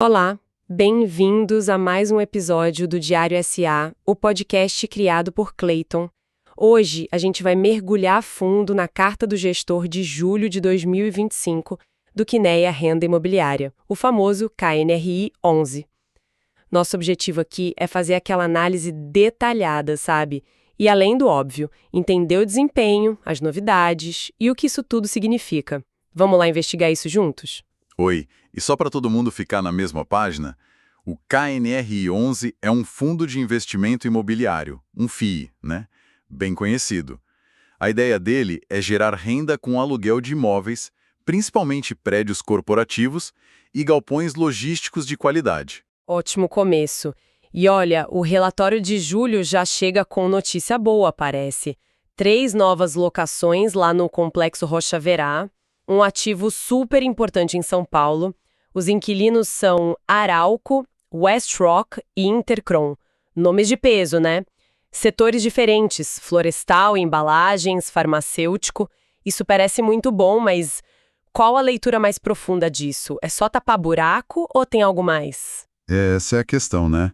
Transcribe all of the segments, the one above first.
Olá, bem-vindos a mais um episódio do Diário SA, o podcast criado por Clayton. Hoje a gente vai mergulhar a fundo na Carta do Gestor de julho de 2025 do Kinea Renda Imobiliária, o famoso KNRI 11. Nosso objetivo aqui é fazer aquela análise detalhada, sabe? E além do óbvio, entender o desempenho, as novidades e o que isso tudo significa. Vamos lá investigar isso juntos? Oi, e só para todo mundo ficar na mesma página, o KNRI 11 é um fundo de investimento imobiliário, um FII, né? Bem conhecido. A ideia dele é gerar renda com aluguel de imóveis, principalmente prédios corporativos e galpões logísticos de qualidade. Ótimo começo. E olha, o relatório de julho já chega com notícia boa, parece. 3 novas locações lá no Complexo Rocha Verá, um ativo super importante em São Paulo. Os inquilinos são Arauco, West Rock e Intercron. Nomes de peso, né? Setores diferentes, florestal, embalagens, farmacêutico. Isso parece muito bom, mas qual a leitura mais profunda disso? É só tapar buraco ou tem algo mais? Essa é a questão, né?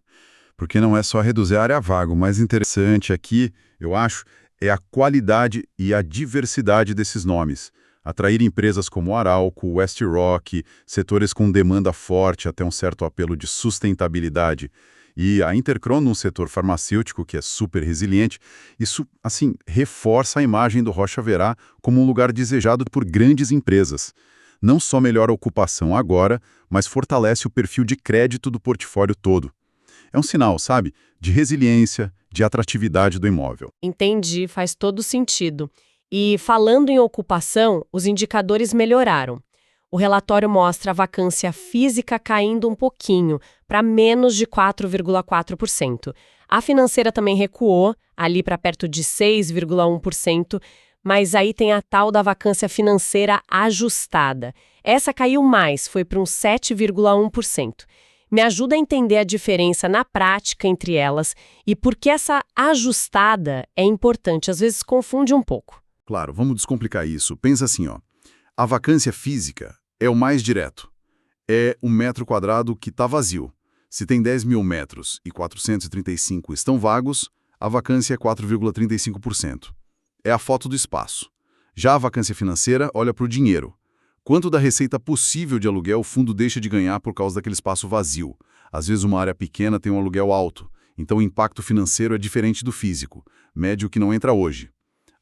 Porque não é só reduzir a área vaga. O mais interessante aqui, eu acho, é a qualidade e a diversidade desses nomes. Atrair empresas como Arauco, West Rock, setores com demanda forte até um certo apelo de sustentabilidade. E a Intercron num setor farmacêutico que é super resiliente, isso, assim, reforça a imagem do Rocha Verá como um lugar desejado por grandes empresas. Não só melhora a ocupação agora, mas fortalece o perfil de crédito do portfólio todo. É um sinal, sabe, de resiliência, de atratividade do imóvel. Entendi, faz todo sentido. E falando em ocupação, os indicadores melhoraram. O relatório mostra a vacância física caindo um pouquinho, para menos de 4,4%. A financeira também recuou, ali para perto de 6,1%, mas aí tem a tal da vacância financeira ajustada. Essa caiu mais, foi para uns 7,1%. Me ajuda a entender a diferença na prática entre elas e por que essa ajustada é importante, às vezes confunde um pouco. Claro, vamos descomplicar isso. Pensa assim, ó. A vacância física é o mais direto. É um metro quadrado que está vazio. Se tem 10 mil metros e 435 estão vagos, a vacância é 4,35%. É a foto do espaço. Já a vacância financeira olha para o dinheiro. Quanto da receita possível de aluguel o fundo deixa de ganhar por causa daquele espaço vazio? Às vezes uma área pequena tem um aluguel alto, então o impacto financeiro é diferente do físico, médio que não entra hoje.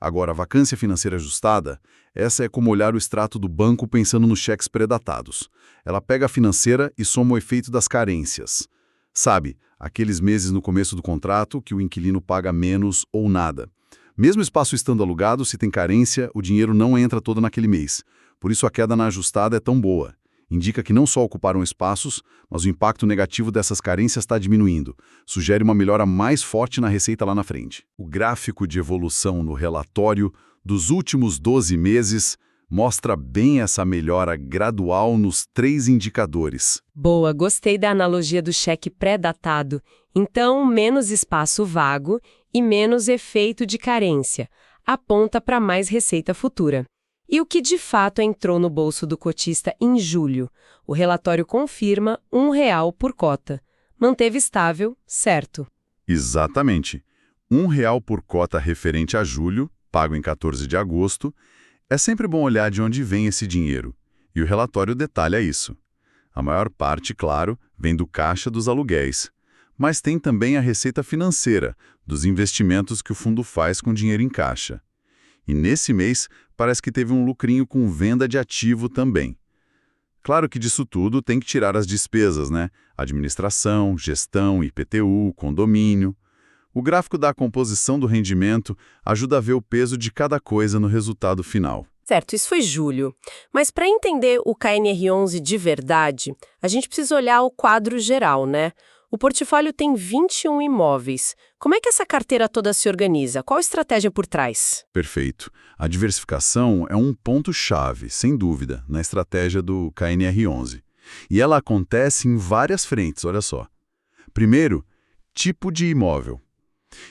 Agora, a vacância financeira ajustada, essa é como olhar o extrato do banco pensando nos cheques predatados. Ela pega a financeira e soma o efeito das carências. Sabe, aqueles meses no começo do contrato que o inquilino paga menos ou nada. Mesmo o espaço estando alugado, se tem carência, o dinheiro não entra todo naquele mês. Por isso a queda na ajustada é tão boa. Indica que não só ocuparam espaços, mas o impacto negativo dessas carências está diminuindo. Sugere uma melhora mais forte na receita lá na frente. O gráfico de evolução no relatório dos últimos 12 meses mostra bem essa melhora gradual nos 3 indicadores. Boa, gostei da analogia do cheque pré-datado. Então, menos espaço vago e menos efeito de carência. Aponta para mais receita futura. E o que de fato entrou no bolso do cotista em julho? O relatório confirma R$ 1 por cota. Manteve estável, certo? Exatamente. R$ 1 por cota referente a julho, pago em 14 de agosto. É sempre bom olhar de onde vem esse dinheiro. E o relatório detalha isso. A maior parte, claro, vem do caixa dos aluguéis. Mas tem também a receita financeira, dos investimentos que o fundo faz com dinheiro em caixa. E nesse mês, parece que teve um lucrinho com venda de ativo também. Claro que disso tudo tem que tirar as despesas, né? Administração, gestão, IPTU, condomínio. O gráfico da composição do rendimento ajuda a ver o peso de cada coisa no resultado final. Certo, isso foi julho. Mas para entender o KNR 11 de verdade, a gente precisa olhar o quadro geral, né? O portfólio tem 21 imóveis. Como é que essa carteira toda se organiza? Qual a estratégia por trás? Perfeito. A diversificação é um ponto-chave, sem dúvida, na estratégia do KNR 11. E ela acontece em várias frentes, olha só. Primeiro, tipo de imóvel.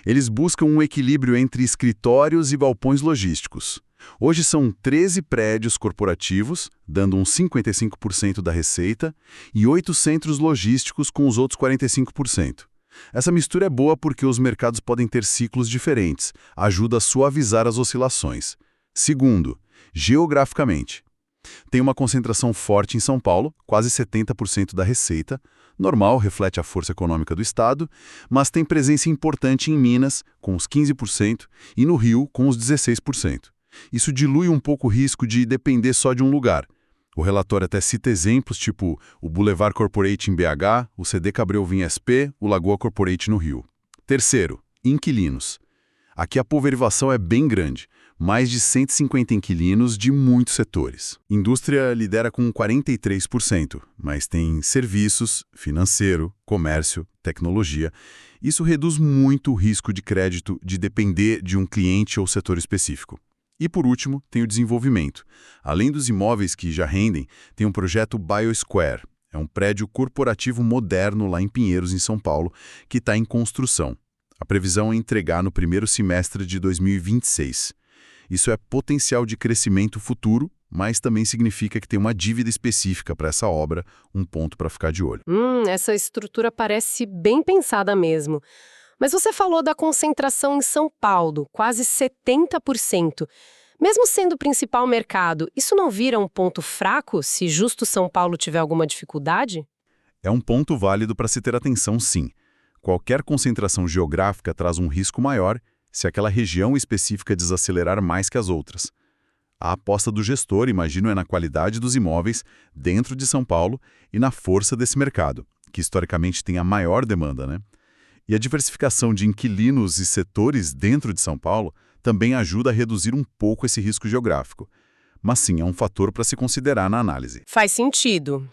Eles buscam um equilíbrio entre escritórios e galpões logísticos. Hoje são 13 prédios corporativos, dando uns 55% da receita, e 8 centros logísticos com os outros 45%. Essa mistura é boa porque os mercados podem ter ciclos diferentes, ajuda a suavizar as oscilações. Segundo, geograficamente. Tem uma concentração forte em São Paulo, quase 70% da receita, normal, reflete a força econômica do Estado, mas tem presença importante em Minas, com os 15%, e no Rio, com os 16%. Isso dilui um pouco o risco de depender só de um lugar. O relatório até cita exemplos tipo o Boulevard Corporate em BH, o CD Cabreuva em SP, o Lagoa Corporate no Rio. Terceiro, inquilinos. Aqui a pulverização é bem grande, mais de 150 inquilinos de muitos setores. Indústria lidera com 43%, mas tem serviços, financeiro, comércio, tecnologia. Isso reduz muito o risco de crédito de depender de um cliente ou setor específico. E por último, tem o desenvolvimento. Além dos imóveis que já rendem, tem um projeto BioSquare. É um prédio corporativo moderno lá em Pinheiros, em São Paulo, que está em construção. A previsão é entregar no primeiro semestre de 2026. Isso é potencial de crescimento futuro, mas também significa que tem uma dívida específica para essa obra, um ponto para ficar de olho. Essa estrutura parece bem pensada mesmo. Mas você falou da concentração em São Paulo, quase 70%. Mesmo sendo o principal mercado, isso não vira um ponto fraco se justo São Paulo tiver alguma dificuldade? É um ponto válido para se ter atenção, sim. Qualquer concentração geográfica traz um risco maior se aquela região específica desacelerar mais que as outras. A aposta do gestor, imagino, é na qualidade dos imóveis dentro de São Paulo e na força desse mercado, que historicamente tem a maior demanda, né? E a diversificação de inquilinos e setores dentro de São Paulo também ajuda a reduzir um pouco esse risco geográfico. Mas sim, é um fator para se considerar na análise. Faz sentido.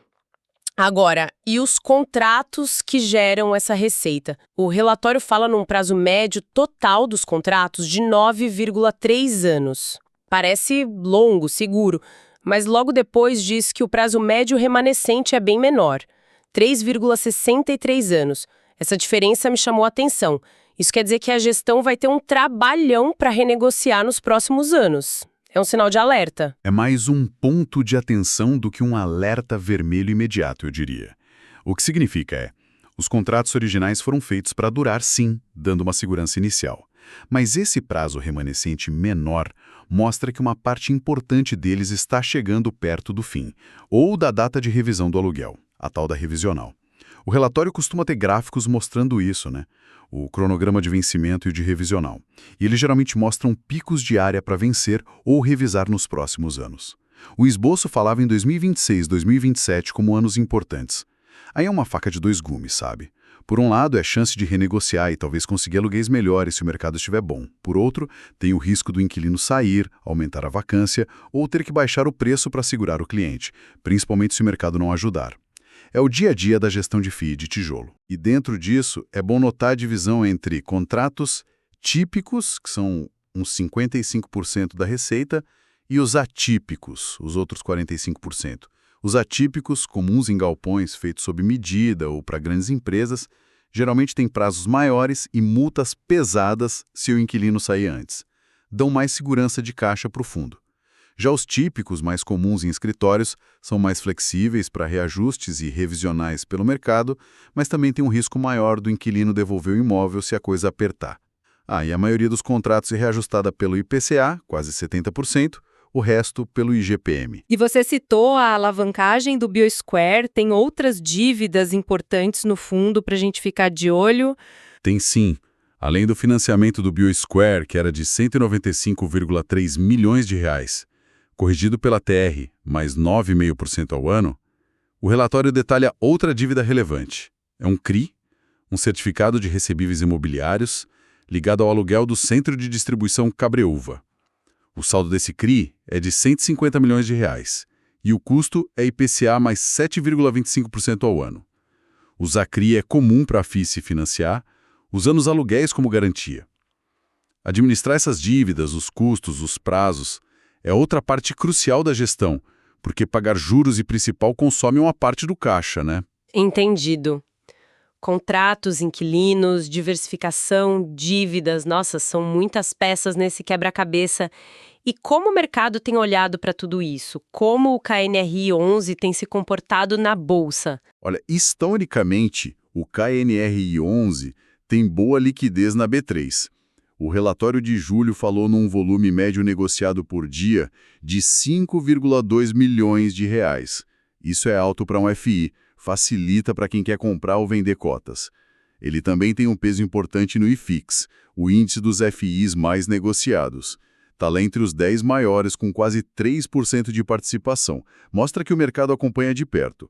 Agora, e os contratos que geram essa receita? O relatório fala num prazo médio total dos contratos de 9,3 anos. Parece longo, seguro, mas logo depois diz que o prazo médio remanescente é bem menor, 3,63 anos. Essa diferença me chamou a atenção. Isso quer dizer que a gestão vai ter um trabalhão para renegociar nos próximos anos. É um sinal de alerta. É mais um ponto de atenção do que um alerta vermelho imediato, eu diria. O que significa os contratos originais foram feitos para durar sim, dando uma segurança inicial. Mas esse prazo remanescente menor mostra que uma parte importante deles está chegando perto do fim, ou da data de revisão do aluguel, a tal da revisional. O relatório costuma ter gráficos mostrando isso, né? O cronograma de vencimento e o de revisional. E eles geralmente mostram picos de área para vencer ou revisar nos próximos anos. O esboço falava em 2026, 2027 como anos importantes. Aí é uma faca de dois gumes, sabe? Por um lado, é chance de renegociar e talvez conseguir aluguéis melhores se o mercado estiver bom. Por outro, tem o risco do inquilino sair, aumentar a vacância ou ter que baixar o preço para segurar o cliente, principalmente se o mercado não ajudar. É o dia a dia da gestão de FII de tijolo. E dentro disso, é bom notar a divisão entre contratos típicos, que são uns 55% da receita, e os atípicos, os outros 45%. Os atípicos, comuns em galpões feitos sob medida ou para grandes empresas, geralmente têm prazos maiores e multas pesadas se o inquilino sair antes. Dão mais segurança de caixa para o fundo. Já os típicos, mais comuns em escritórios, são mais flexíveis para reajustes e revisionais pelo mercado, mas também tem um risco maior do inquilino devolver o imóvel se a coisa apertar. E a maioria dos contratos é reajustada pelo IPCA, quase 70%, o resto pelo IGPM. E você citou a alavancagem do BioSquare, tem outras dívidas importantes no fundo para a gente ficar de olho? Tem sim. Além do financiamento do BioSquare, que era de 195,3 milhões de reais, corrigido pela TR, mais 9,5% ao ano, o relatório detalha outra dívida relevante. É um CRI, um certificado de recebíveis imobiliários, ligado ao aluguel do Centro de Distribuição Cabreuva. O saldo desse CRI é de 150 milhões de reais, e o custo é IPCA mais 7,25% ao ano. Usar CRI é comum para a FII se financiar, usando os aluguéis como garantia. Administrar essas dívidas, os custos, os prazos, é outra parte crucial da gestão, porque pagar juros e principal consome uma parte do caixa, né? Entendido. Contratos, inquilinos, diversificação, dívidas, nossa, são muitas peças nesse quebra-cabeça. E como o mercado tem olhado para tudo isso? Como o KNRI 11 tem se comportado na bolsa? Olha, historicamente, o KNRI 11 tem boa liquidez na B3. O relatório de julho falou num volume médio negociado por dia de 5,2 milhões de reais. Isso é alto para um FI, facilita para quem quer comprar ou vender cotas. Ele também tem um peso importante no IFIX, o índice dos FIs mais negociados. Está lá entre os 10 maiores, com quase 3% de participação. Mostra que o mercado acompanha de perto.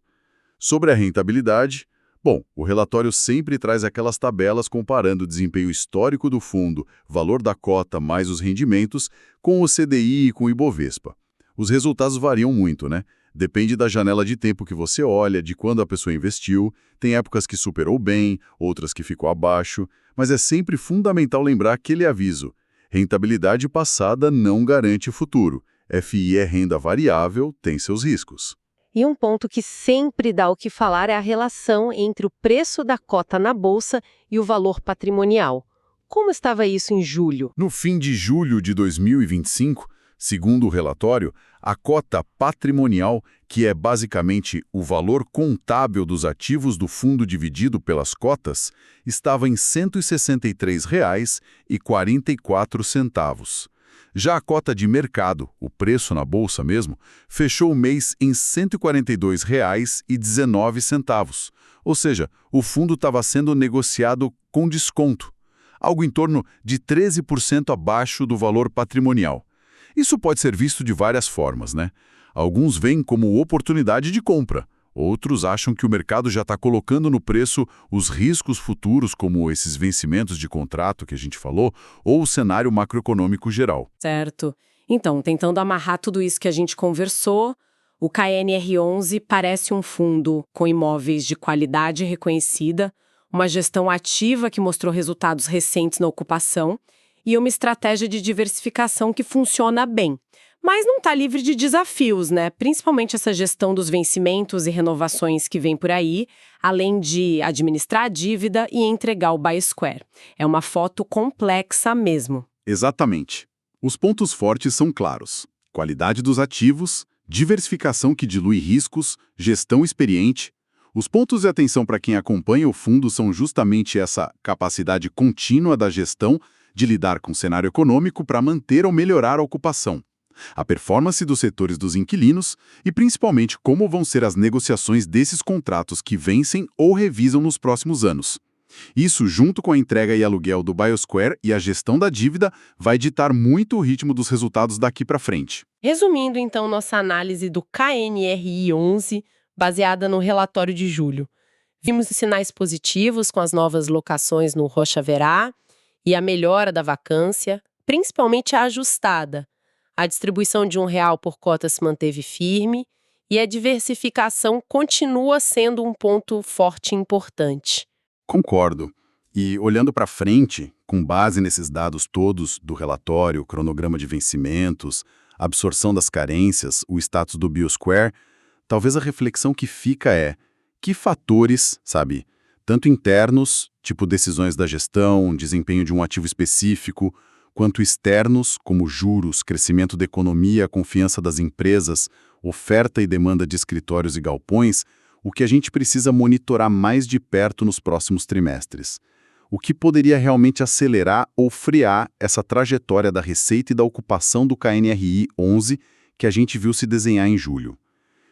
Sobre a rentabilidade, bom, o relatório sempre traz aquelas tabelas comparando o desempenho histórico do fundo, valor da cota mais os rendimentos, com o CDI e com o Ibovespa. Os resultados variam muito, né? Depende da janela de tempo que você olha, de quando a pessoa investiu, tem épocas que superou bem, outras que ficou abaixo, mas é sempre fundamental lembrar aquele aviso. Rentabilidade passada não garante futuro. FI é renda variável, tem seus riscos. E um ponto que sempre dá o que falar é a relação entre o preço da cota na bolsa e o valor patrimonial. Como estava isso em julho? No fim de julho de 2025, segundo o relatório, a cota patrimonial, que é basicamente o valor contábil dos ativos do fundo dividido pelas cotas, estava em R$ 163,44. Já a cota de mercado, o preço na bolsa mesmo, fechou o mês em R$ 142,19. Ou seja, o fundo estava sendo negociado com desconto, algo em torno de 13% abaixo do valor patrimonial. Isso pode ser visto de várias formas, né? Alguns veem como oportunidade de compra. Outros acham que o mercado já está colocando no preço os riscos futuros, como esses vencimentos de contrato que a gente falou, ou o cenário macroeconômico geral. Certo. Então, tentando amarrar tudo isso que a gente conversou, o KNR 11 parece um fundo com imóveis de qualidade reconhecida, uma gestão ativa que mostrou resultados recentes na ocupação e uma estratégia de diversificação que funciona bem. Mas não está livre de desafios, né? Principalmente essa gestão dos vencimentos e renovações que vem por aí, além de administrar a dívida e entregar o buy square. É uma foto complexa mesmo. Exatamente. Os pontos fortes são claros: qualidade dos ativos, diversificação que dilui riscos, gestão experiente. Os pontos de atenção para quem acompanha o fundo são justamente essa capacidade contínua da gestão de lidar com o cenário econômico para manter ou melhorar a ocupação, a performance dos setores dos inquilinos e, principalmente, como vão ser as negociações desses contratos que vencem ou revisam nos próximos anos. Isso, junto com a entrega e aluguel do BioSquare e a gestão da dívida, vai ditar muito o ritmo dos resultados daqui para frente. Resumindo, então, nossa análise do KNRI 11, baseada no relatório de julho. Vimos sinais positivos com as novas locações no Rocha Verá e a melhora da vacância, principalmente a ajustada. A distribuição de R$1 por cota se manteve firme e a diversificação continua sendo um ponto forte e importante. Concordo. E olhando para frente, com base nesses dados todos do relatório, cronograma de vencimentos, absorção das carências, o status do BioSquare, talvez a reflexão que fica é: que fatores, tanto internos, tipo decisões da gestão, desempenho de um ativo específico, quanto externos, como juros, crescimento da economia, confiança das empresas, oferta e demanda de escritórios e galpões, o que a gente precisa monitorar mais de perto nos próximos trimestres? O que poderia realmente acelerar ou frear essa trajetória da receita e da ocupação do KNRI 11 que a gente viu se desenhar em julho?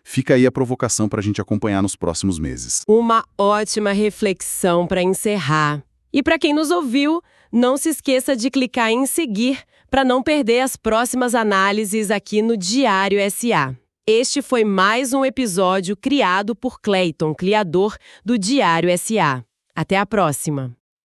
Fica aí a provocação para a gente acompanhar nos próximos meses. Uma ótima reflexão para encerrar. E para quem nos ouviu, não se esqueça de clicar em seguir para não perder as próximas análises aqui no Diário SA. Este foi mais um episódio criado por Clayton, criador do Diário SA. Até a próxima!